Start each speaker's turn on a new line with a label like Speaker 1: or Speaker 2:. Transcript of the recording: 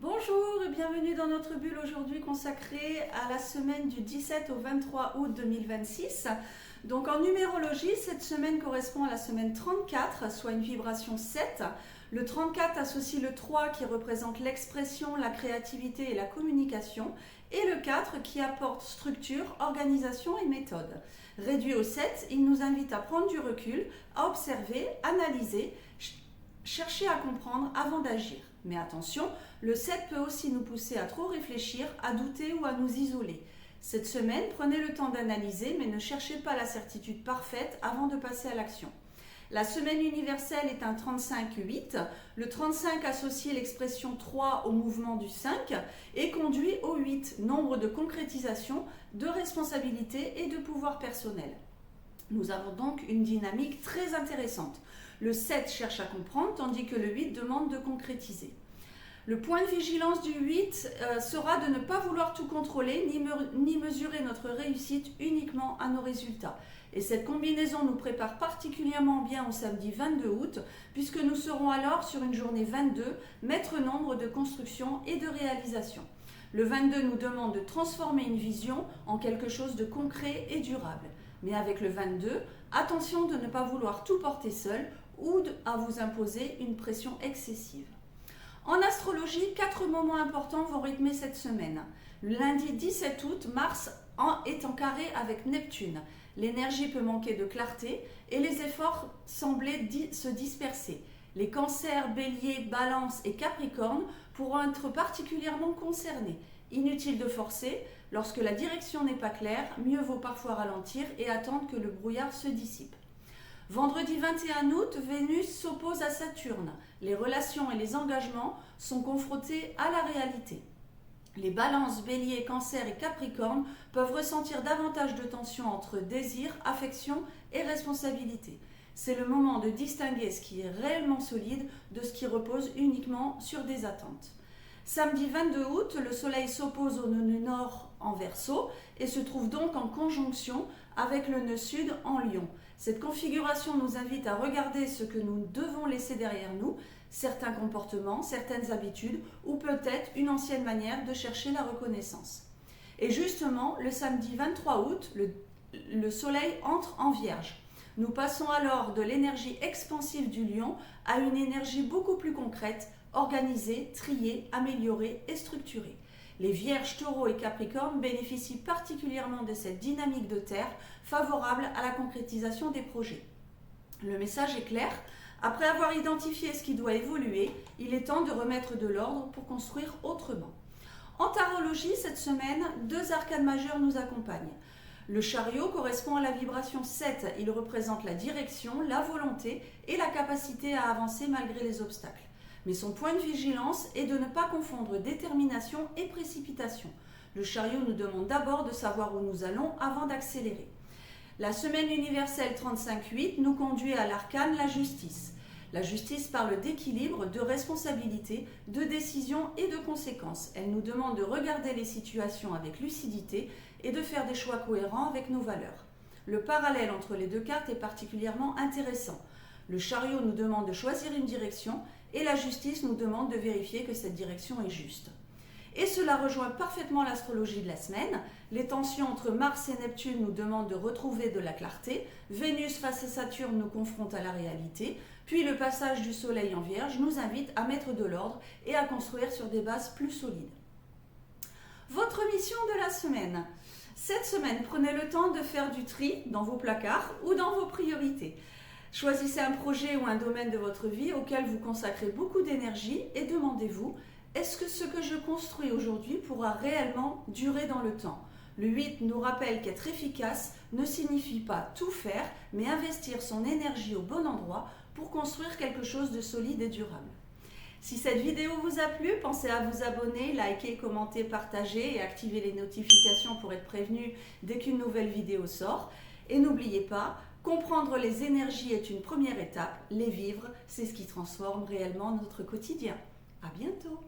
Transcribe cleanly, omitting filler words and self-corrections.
Speaker 1: Bonjour et bienvenue dans notre bulle aujourd'hui consacrée à la semaine du 17 au 23 août 2026. Donc en numérologie, cette semaine correspond à la semaine 34, soit une vibration 7. Le 34 associe le 3 qui représente l'expression, la créativité et la communication, et le 4 qui apporte structure, organisation et méthode. Réduit au 7, il nous invite à prendre du recul, à observer, analyser, chercher à comprendre avant d'agir. Mais attention, le 7 peut aussi nous pousser à trop réfléchir, à douter ou à nous isoler. Cette semaine, prenez le temps d'analyser, mais ne cherchez pas la certitude parfaite avant de passer à l'action. La semaine universelle est un 35-8. Le 35 associe l'expression 3 au mouvement du 5 et conduit au 8, nombre de concrétisation, de responsabilité et de pouvoir personnel. Nous avons donc une dynamique très intéressante. Le 7 cherche à comprendre, tandis que le 8 demande de concrétiser. Le point de vigilance du 8 sera de ne pas vouloir tout contrôler, ni mesurer notre réussite uniquement à nos résultats. Et cette combinaison nous prépare particulièrement bien au samedi 22 août, puisque nous serons alors sur une journée 22, maître nombre de construction et de réalisation. Le 22 nous demande de transformer une vision en quelque chose de concret et durable. Mais avec le 22, attention de ne pas vouloir tout porter seul ou à vous imposer une pression excessive. En astrologie, 4 moments importants vont rythmer cette semaine. Le lundi 17 août, Mars est en carré avec Neptune. L'énergie peut manquer de clarté et les efforts semblaient se disperser. Les cancers, béliers, balance et capricorne pourront être particulièrement concernés. Inutile de forcer, lorsque la direction n'est pas claire, mieux vaut parfois ralentir et attendre que le brouillard se dissipe. Vendredi 21 août, Vénus s'oppose à Saturne. Les relations et les engagements sont confrontés à la réalité. Les balances, béliers, cancer et capricorne peuvent ressentir davantage de tension entre désir, affection et responsabilité. C'est le moment de distinguer ce qui est réellement solide de ce qui repose uniquement sur des attentes. Samedi 22 août, le soleil s'oppose au nœud nord en Verseau et se trouve donc en conjonction avec le nœud sud en Lion. Cette configuration nous invite à regarder ce que nous devons laisser derrière nous, certains comportements, certaines habitudes ou peut-être une ancienne manière de chercher la reconnaissance. Et justement, le samedi 23 août, le soleil entre en Vierge. Nous passons alors de l'énergie expansive du Lion à une énergie beaucoup plus concrète, organisée, triée, améliorée et structurée. Les Vierges, Taureaux et Capricornes bénéficient particulièrement de cette dynamique de terre favorable à la concrétisation des projets. Le message est clair. Après avoir identifié ce qui doit évoluer, il est temps de remettre de l'ordre pour construire autrement. En tarologie, cette semaine, 2 arcanes majeures nous accompagnent. Le chariot correspond à la vibration 7. Il représente la direction, la volonté et la capacité à avancer malgré les obstacles. Mais son point de vigilance est de ne pas confondre détermination et précipitation. Le chariot nous demande d'abord de savoir où nous allons avant d'accélérer. La semaine universelle 35-8 nous conduit à l'arcane la justice. La justice parle d'équilibre, de responsabilité, de décision et de conséquences. Elle nous demande de regarder les situations avec lucidité et de faire des choix cohérents avec nos valeurs. Le parallèle entre les 2 cartes est particulièrement intéressant. Le chariot nous demande de choisir une direction et la justice nous demande de vérifier que cette direction est juste. Et cela rejoint parfaitement l'astrologie de la semaine. Les tensions entre Mars et Neptune nous demandent de retrouver de la clarté. Vénus face à Saturne nous confronte à la réalité. Puis le passage du Soleil en Vierge nous invite à mettre de l'ordre et à construire sur des bases plus solides. Votre mission de la semaine. Cette semaine, prenez le temps de faire du tri dans vos placards ou dans vos priorités. Choisissez un projet ou un domaine de votre vie auquel vous consacrez beaucoup d'énergie et demandez-vous: est-ce que ce que je construis aujourd'hui pourra réellement durer dans le temps? Le 8 nous rappelle qu'être efficace ne signifie pas tout faire, mais investir son énergie au bon endroit pour construire quelque chose de solide et durable. Si cette vidéo vous a plu, pensez à vous abonner, liker, commenter, partager et activer les notifications pour être prévenu dès qu'une nouvelle vidéo sort. Et n'oubliez pas, comprendre les énergies est une première étape, les vivre, c'est ce qui transforme réellement notre quotidien. À bientôt!